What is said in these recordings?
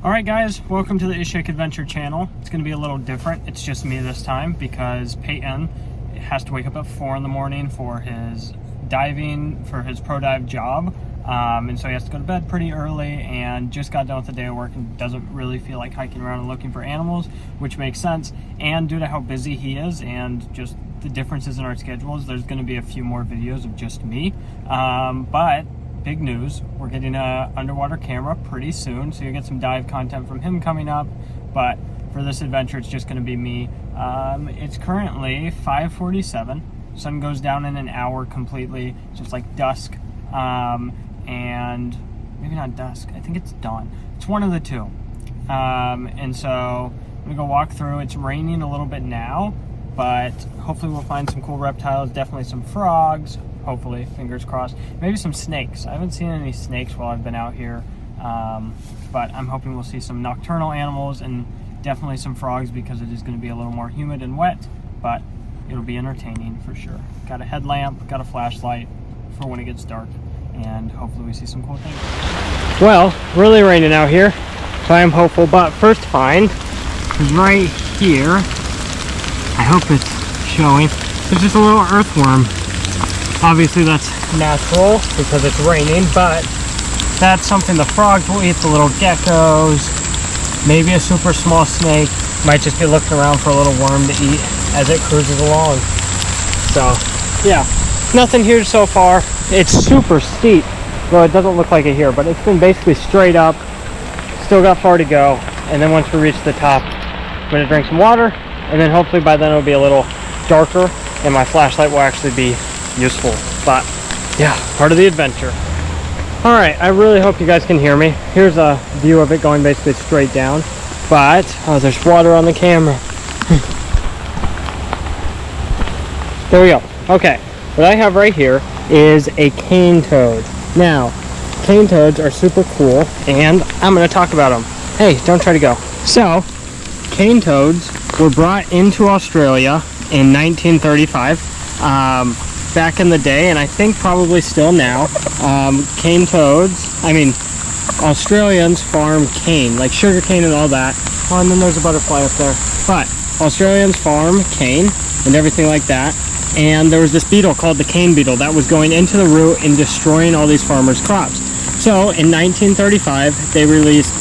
Alright guys, welcome to the Ishak Adventure channel. It's going to be a little different. It's just me this time because Peyton has to wake up at 4 in the morning for his diving, for his pro dive job. And so he has to go to bed pretty early and just got done with the day of work and doesn't really feel like hiking around and looking for animals, which makes sense. And due to how busy he is and just the differences in our schedules, there's going to be a few more videos of just me. But big news, we're getting a underwater camera pretty soon, so you'll get some dive content from him coming up. But for this adventure, it's just going to be me. It's currently 5:47. Sun goes down in an hour completely. It's just like dusk, and maybe not dusk, I think it's dawn. It's one of the two. And so I'm gonna go walk through. It's raining a little bit now, but hopefully we'll find some cool reptiles, definitely some frogs, hopefully, fingers crossed. Maybe some snakes. I haven't seen any snakes while I've been out here, but I'm hoping we'll see some nocturnal animals and definitely some frogs because it is going to be a little more humid and wet, but it'll be entertaining for sure. Got a headlamp, got a flashlight for when it gets dark, and hopefully we see some cool things. Well, really raining out here, so I am hopeful, but first find is right here. I hope it's showing. There's just a little earthworm. Obviously that's natural because it's raining, but that's something the frogs will eat, the little geckos, maybe a super small snake. Might just be looking around for a little worm to eat as it cruises along. So yeah, nothing here so far. It's super steep, though it doesn't look like it here, but it's been basically straight up. Still got far to go, and then once we reach the top, I'm gonna drink some water, and then hopefully by then it'll be a little darker and my flashlight will actually be useful. But yeah, part of the adventure. All right, I really hope you guys can hear me. Here's a view of it going basically straight down, but there's water on the camera. There we go. Okay, what I have right here is a cane toad. Now, cane toads are super cool, and I'm going to talk about them. Hey, don't try to go. So, cane toads were brought into Australia in 1935. Back in the day, and I think probably still now, cane toads, Australians farm cane, like sugar cane and all that. Oh, and then there's a butterfly up there. But Australians farm cane and everything like that. And there was this beetle called the cane beetle that was going into the root and destroying all these farmers' crops. So in 1935, they released,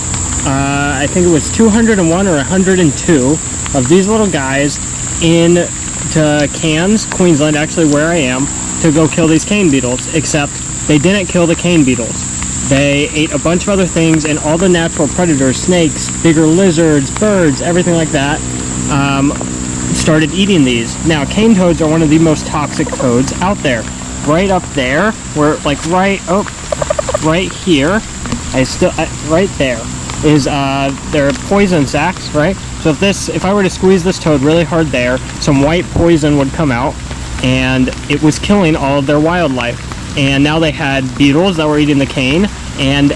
I think it was 201 or 102 of these little guys in to Cairns, Queensland, actually where I am, to go kill these cane beetles, except they didn't kill the cane beetles. They ate a bunch of other things, and all the natural predators, snakes, bigger lizards, birds, everything like that, started eating these. Now, cane toads are one of the most toxic toads out there. Right up there, where, like right here, right there is their poison sacs, right? So if I were to squeeze this toad really hard there, some white poison would come out, and it was killing all of their wildlife. And now they had beetles that were eating the cane, and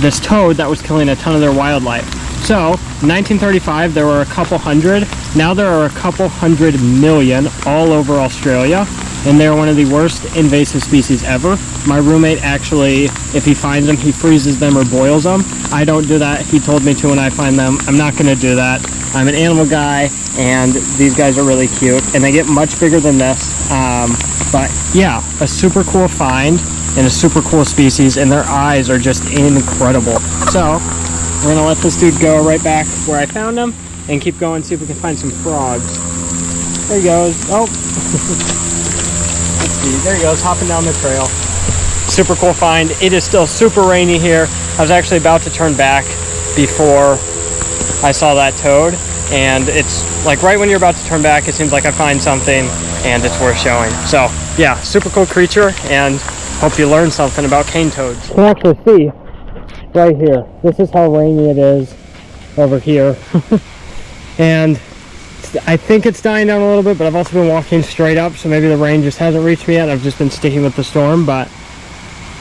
this toad that was killing a ton of their wildlife. So, in 1935, there were a couple hundred. Now there are a couple 100 million all over Australia, and they're one of the worst invasive species ever. My roommate actually, if he finds them, he freezes them or boils them. I don't do that. He told me to when I find them. I'm not going to do that. I'm an animal guy, and these guys are really cute, and they get much bigger than this. But yeah, a super cool find and a super cool species, and their eyes are just incredible. So we're going to let this dude go right back where I found him and keep going, see if we can find some frogs. There he goes. Oh. Let's see. There he goes, hopping down the trail. Super cool find. It is still super rainy here. I was actually about to turn back before I saw that toad, and it's like right when you're about to turn back, it seems like I find something and it's worth showing. So yeah, super cool creature, and hope you learned something about cane toads. You can actually see right here, this is how rainy it is over here. And I think it's dying down a little bit, but I've also been walking straight up, so maybe the rain just hasn't reached me yet. I've just been sticking with the storm, but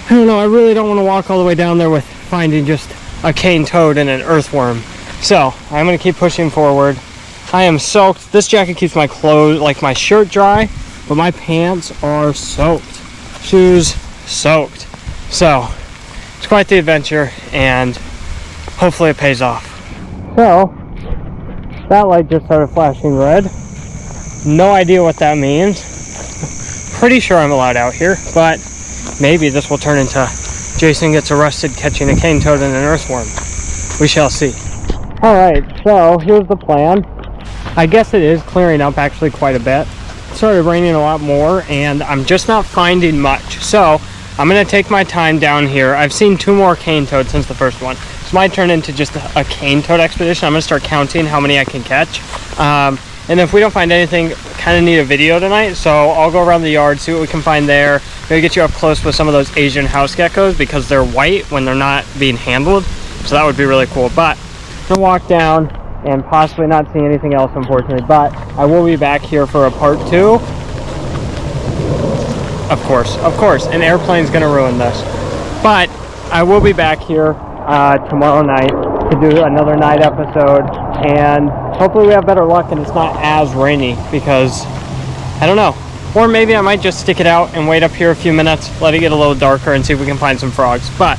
I don't know, I really don't want to walk all the way down there with finding just a cane toad and an earthworm. So I'm going to keep pushing forward. I am soaked. This jacket keeps my clothes, like my shirt, dry, but my pants are soaked. Shoes soaked. So it's quite the adventure, and hopefully it pays off. So, that light just started flashing red. No idea what that means. Pretty sure I'm allowed out here, but maybe this will turn into Jason gets arrested catching a cane toad and an earthworm. We shall see. Alright, so here's the plan. I guess it is clearing up actually quite a bit. It started raining a lot more and I'm just not finding much. So I'm going to take my time down here. I've seen 2 more cane toads since the first one. This might turn into just a cane toad expedition. I'm going to start counting how many I can catch. And if we don't find anything, kind of need a video tonight. So I'll go around the yard, see what we can find there. Maybe get you up close with some of those Asian house geckos because they're white when they're not being handled. So that would be really cool. But I'm going to walk down and possibly not see anything else, unfortunately. But I will be back here for a part 2. Of course, an airplane's going to ruin this. But I will be back here tomorrow night to do another night episode. And hopefully we have better luck and it's not as rainy because, I don't know. Or maybe I might just stick it out and wait up here a few minutes, let it get a little darker and see if we can find some frogs. But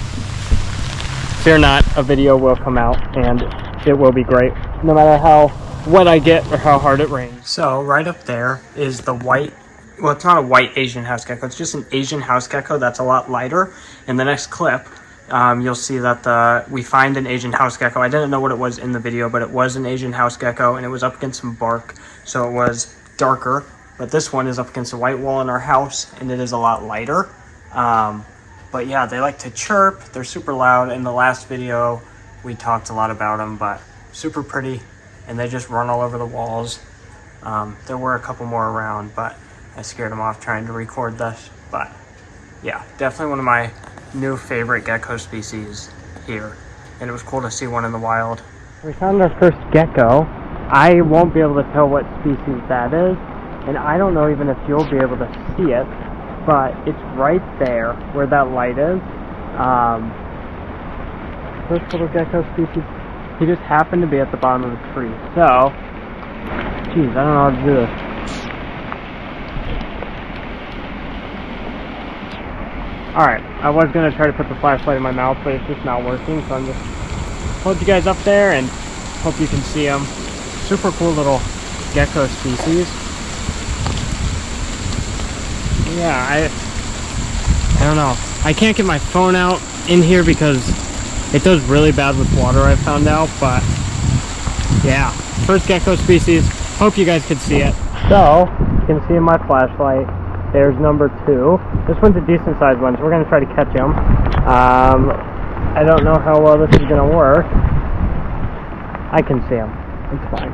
fear not, a video will come out and it will be great, no matter how wet I get or how hard it rains. So right up there is the white, well, it's not a white Asian house gecko, it's just an Asian house gecko that's a lot lighter. In the next clip, you'll see that we find an Asian house gecko. I didn't know what it was in the video, but it was an Asian house gecko and it was up against some bark, so it was darker. But this one is up against a white wall in our house and it is a lot lighter. But yeah, they like to chirp, they're super loud. In the last video, we talked a lot about them, but super pretty and they just run all over the walls. There were a couple more around, but I scared them off trying to record this. But yeah, definitely one of my new favorite gecko species here, and it was cool to see one in the wild. We found our first gecko. I won't be able to tell what species that is, and I don't know even if you'll be able to see it, but it's right there where that light is. First little gecko species. He just happened to be at the bottom of the tree. So, geez, I don't know how to do this. Alright, I was going to try to put the flashlight in my mouth, but it's just not working, so I'm just hold you guys up there and hope you can see them. Super cool little gecko species. Yeah, I don't know. I can't get my phone out in here because it does really bad with water, I found out, but yeah, first gecko species. Hope you guys could see it. So, you can see in my flashlight, there's number 2. This one's a decent sized one, so we're going to try to catch him. I don't know how well this is going to work. I can see him. It's fine.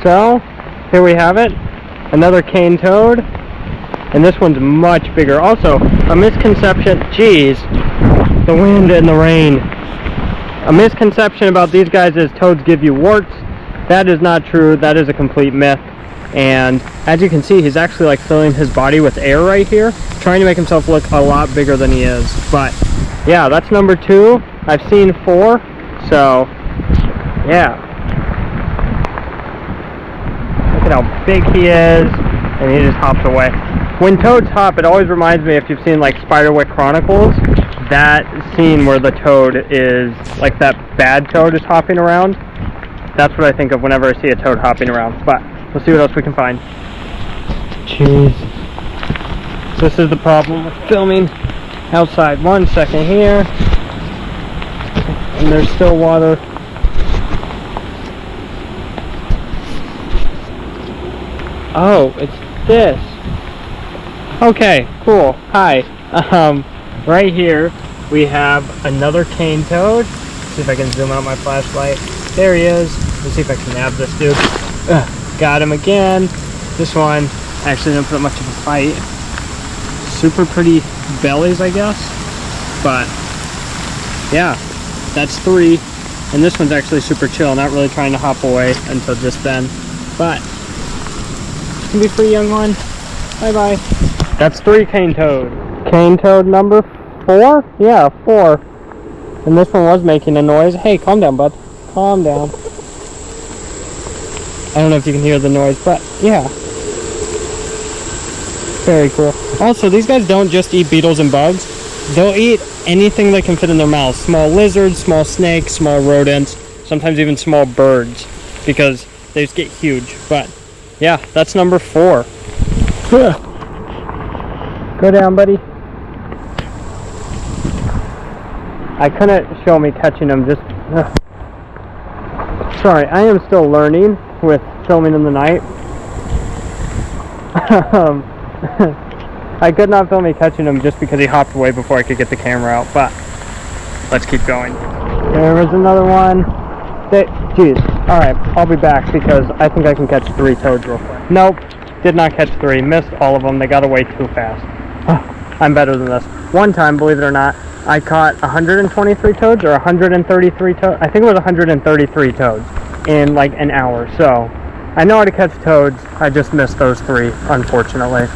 So, here we have it. Another cane toad. And this one's much bigger. Also, a misconception. Geez, the wind and the rain. A misconception about these guys is toads give you warts. That is not true. That is a complete myth. And as you can see, he's actually like filling his body with air right here, trying to make himself look a lot bigger than he is. But yeah, that's number 2. I've seen 4. So yeah. Look at how big he is. And he just hops away. When toads hop, it always reminds me, if you've seen like Spiderwick Chronicles, that scene where the toad is, like that bad toad is hopping around. That's what I think of whenever I see a toad hopping around. But we'll see what else we can find. Jeez. This is the problem with filming outside. 1 second here. And there's still water. Oh, it's this. Okay, cool. Hi. Right here we have another cane toad. Let's see if I can zoom out my flashlight. There he is. Let's see if I can nab this dude. Got him again. This one actually didn't put up much of a fight. Super pretty bellies, I guess. But yeah, that's 3. And this one's actually super chill, not really trying to hop away until just then. But you can be free, young one. Bye bye. That's 3 cane toad. Cane toad number 4? Yeah, 4. And this one was making a noise. Hey, calm down, bud. Calm down. I don't know if you can hear the noise, but yeah. Very cool. Also, these guys don't just eat beetles and bugs. They'll eat anything that can fit in their mouths. Small lizards, small snakes, small rodents, sometimes even small birds, because they just get huge. But yeah, that's number 4. Go down, buddy. I couldn't show me catching them, just sorry, I am still learning with filming in the night. I could not film me catching him just because he hopped away before I could get the camera out, but let's keep going. There was another one. Jeez. Alright, I'll be back because I think I can catch 3 toads real quick. Nope, did not catch 3. Missed all of them. They got away too fast. I'm better than this. One time, believe it or not, I caught 123 toads or 133 toads. I think it was 133 toads in like an hour. So I know how to catch toads. I just missed those 3, unfortunately.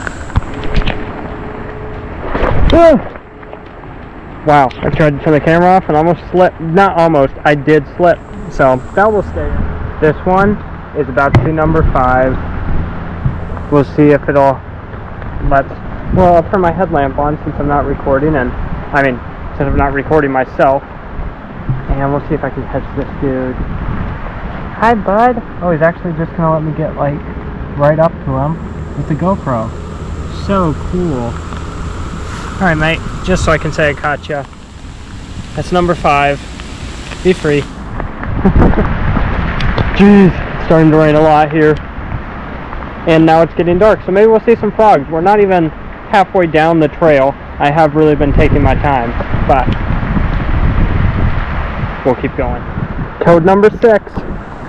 Wow, I tried to turn the camera off and almost slipped. Not almost, I did slip. So that will stay. This one is about to be number 5. We'll see if it'll well, I'll turn my headlamp on since I'm not recording, and since I'm not recording myself, and we'll see if I can catch this dude. Hi, bud. Oh, he's actually just gonna let me get like right up to him with the GoPro. So cool. All right, mate. Just so I can say I caught you. That's number 5. Be free. Jeez, it's starting to rain a lot here, and now it's getting dark. So maybe we'll see some frogs. We're not even halfway down the trail. I have really been taking my time, but we'll keep going. Toad number 6,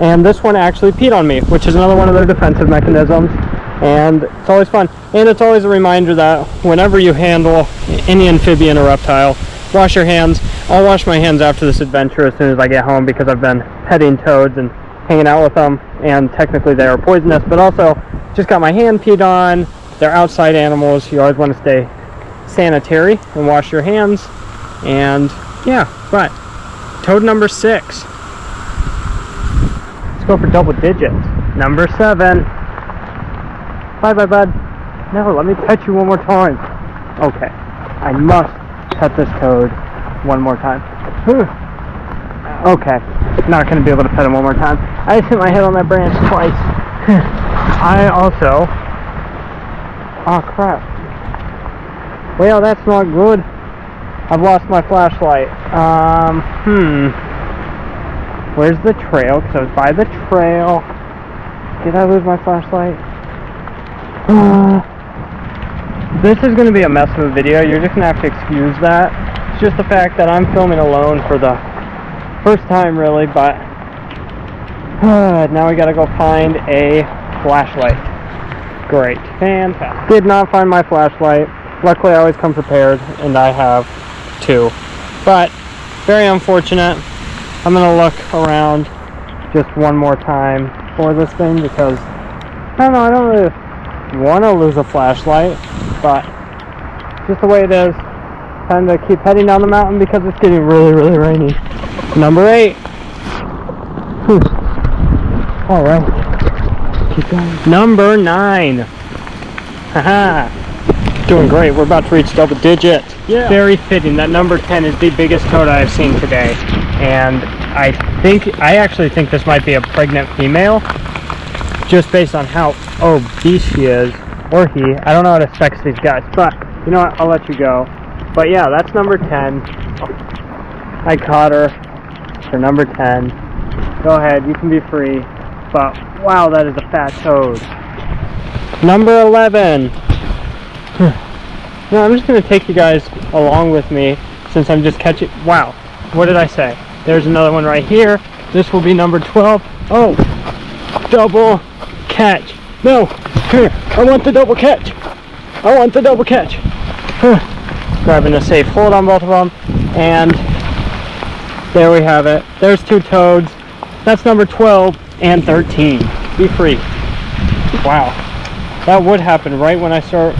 and this one actually peed on me, which is another one of their defensive mechanisms, and it's always fun. And it's always a reminder that whenever you handle any amphibian or reptile, wash your hands. I'll wash my hands after this adventure as soon as I get home because I've been petting toads and hanging out with them, and technically they are poisonous, but also just got my hand peed on. They're outside animals. You always want to stay sanitary and wash your hands. And yeah, but toad number 6. Let's go for double digits. Number 7. Bye, bud. No, let me pet you one more time. Okay, I must pet this toad one more time. Okay, not going to be able to pet him one more time. I just hit my head on that branch twice. I also... Oh crap. Well, that's not good. I've lost my flashlight. Where's the trail? Because I was by the trail. Did I lose my flashlight? This is going to be a mess of a video. You're just going to have to excuse that. It's just the fact that I'm filming alone for the first time, really, but now we got to go find a flashlight. Great. Fantastic. Did not find my flashlight. Luckily, I always come prepared, and I have 2. But, very unfortunate. I'm going to look around just one more time for this thing, because, I don't know, I don't really want to lose a flashlight, but just the way it is. Time to keep heading down the mountain because it's getting really, really rainy. Number 8. Alright. Keep going. Number 9. Haha. Doing great. We're about to reach double digits. Yeah. Very fitting. That number 10 is the biggest toad I've seen today. And I actually think this might be a pregnant female, just based on how obese she is, or he. I don't know how to sex these guys, but you know what? I'll let you go. But yeah, that's number 10. I caught her for number 10. Go ahead, you can be free. But wow, that is a fat toad. Number 11. No, I'm just going to take you guys along with me since I'm just catching. Wow, what did I say? There's another one right here. This will be number 12. Oh, double catch. No, here, I want the double catch. I want the double catch. Grabbing a safe hold on both of them, and there we have it. There's 2 toads. That's number 12 and 13. Be free. Wow, that would happen right when I start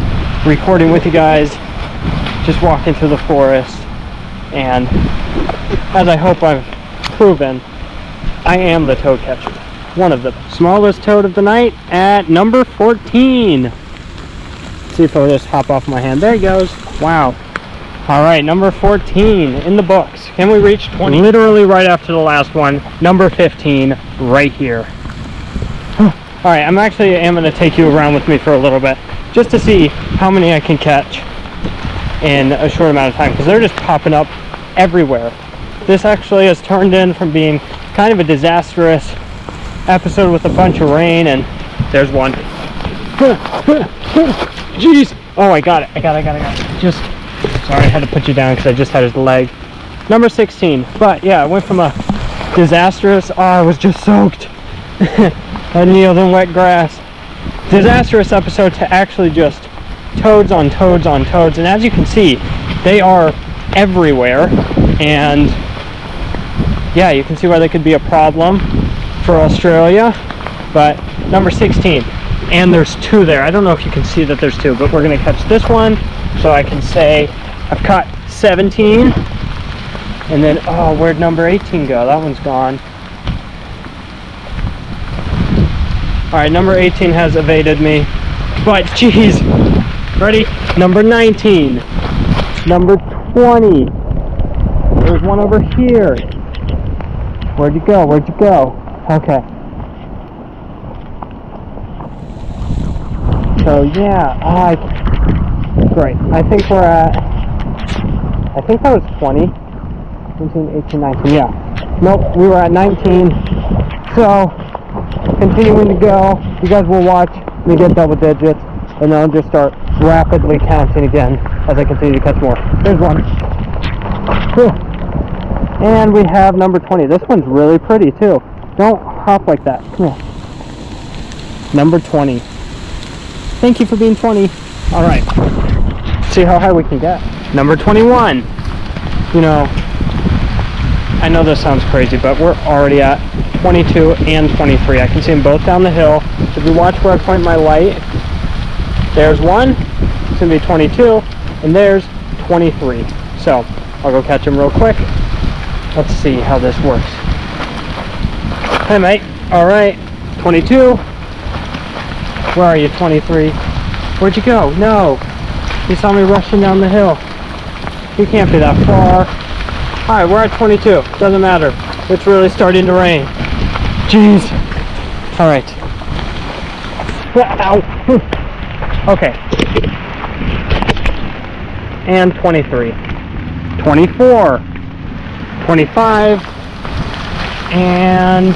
recording with you guys, just walking through the forest. And as I hope I've proven, I am the toad catcher. One of the smallest toad of the night at number 14. It's see if he'll just hop off my hand. There he goes. Wow. All right, number 14 in the books. Can we reach 20? Literally right after the last one. Number 15 right here. All right, I'm going to take you around with me for a little bit just to see how many I can catch in a short amount of time, because they're just popping up everywhere. This actually has turned in from being kind of a disastrous episode with a bunch of rain, and there's one. Jeez. Oh, I got it. Just, sorry, I had to put you down because I just had his leg. Number 16. But yeah, I went from a disastrous, I was just soaked. I kneeled in wet grass. Disastrous episode to actually just toads on toads on toads. And as you can see, they are everywhere. And yeah, you can see why they could be a problem for Australia. But number 16. And there's 2 there. I don't know if you can see that there's 2, but we're going to catch this one. So I can say I've caught 17. And then, oh, where'd number 18 go? That one's gone. Alright, number 18 has evaded me. But, geez. Ready? Number 19. Number 20. There's one over here. Where'd you go? Okay. So, yeah. Great. I think we're at... I think that was 20. 17, 18, 19. Yeah. Nope, we were at 19. So... continuing to go, you guys will watch me get double digits, and then I'll just start rapidly counting again as I continue to catch more. There's one. Whew. And we have number 20. This one's really pretty too. Don't hop like that. Come here. Number 20. Thank you for being 20. All right. See how high we can get. Number 21. You know, I know this sounds crazy, but we're already at 22 and 23. I can see them both down the hill. If you watch where I point my light, there's one. It's going to be 22, and there's 23. So I'll go catch them real quick. Let's see how this works. Hey, mate. All right. 22. Where are you, 23? Where'd you go? No. You saw me rushing down the hill. You can't be that far. All right, we're at 22. Doesn't matter. It's really starting to rain. Jeez. All right. Ow. Okay. And 23. 24. 25. And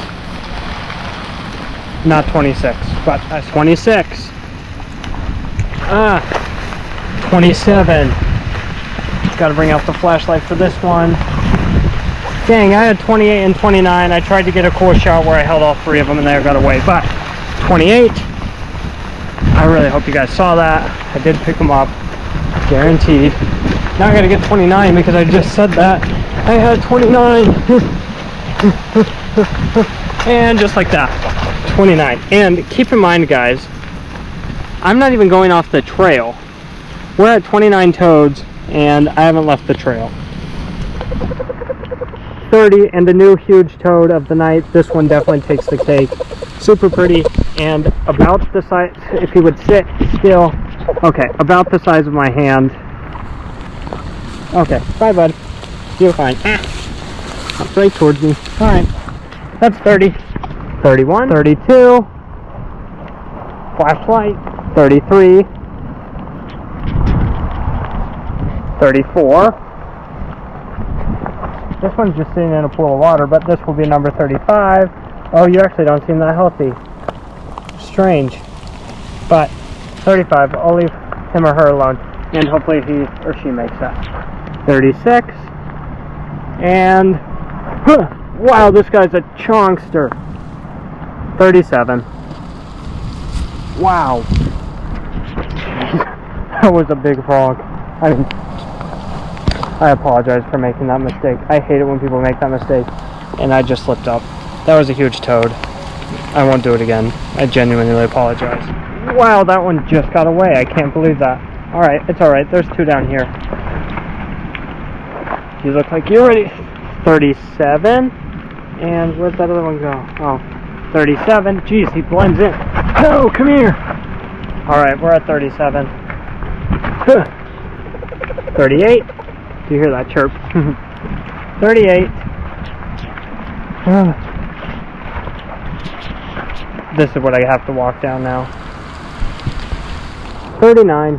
not 26, but 26. 27. Got to bring out the flashlight for this one. Dang, I had 28 and 29. I tried to get a cool shot where I held all 3 of them and they got away. But 28, I really hope you guys saw that. I did pick them up, guaranteed. Now I gotta get 29 because I just said that. I had 29. And just like that, 29. And keep in mind, guys, I'm not even going off the trail. We're at 29 toads and I haven't left the trail. 30 and the new huge toad of the night. This one definitely takes the cake. Super pretty and about the size, if he would sit still, okay, about the size of my hand. Okay, bye bud, you're fine. That's right towards me. All right, that's 30, 31, 32, flashlight, 33, 34. This one's just sitting in a pool of water, but this will be number 35. Oh, you actually don't seem that healthy. Strange. But 35, I'll leave him or her alone, and hopefully he or she makes that. 36. And, wow, this guy's a chonkster. 37. Wow. That was a big frog. I apologize for making that mistake. I hate it when people make that mistake. And I just slipped up. That was a huge toad. I won't do it again. I genuinely apologize. Wow, that one just got away. I can't believe that. Alright, it's alright. There's 2 down here. You look like you're ready. 37. And where'd that other one go? Oh, 37. Jeez, he blends in. No, come here. Alright, we're at 37. 38. Do you hear that chirp? 38. This is what I have to walk down now. 39.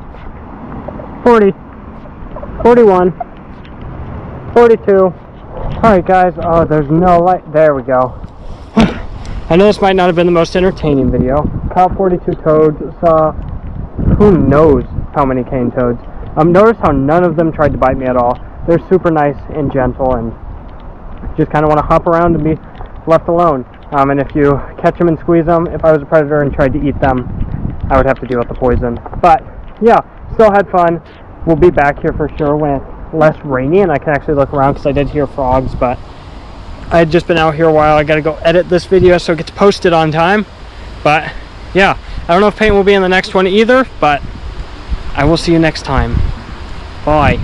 40. 41. 42. Alright guys, oh there's no light. There we go. I know this might not have been the most entertaining video. Caught 42 toads, saw who knows how many cane toads. Notice how none of them tried to bite me at all. They're super nice and gentle and just kind of want to hop around and be left alone. And if you catch them and squeeze them, if I was a predator and tried to eat them, I would have to deal with the poison. But yeah, still had fun. We'll be back here for sure when it's less rainy and I can actually look around because I did hear frogs, but I had just been out here a while. I got to go edit this video so it gets posted on time. But yeah, I don't know if Peyton will be in the next one either, but I will see you next time. Bye.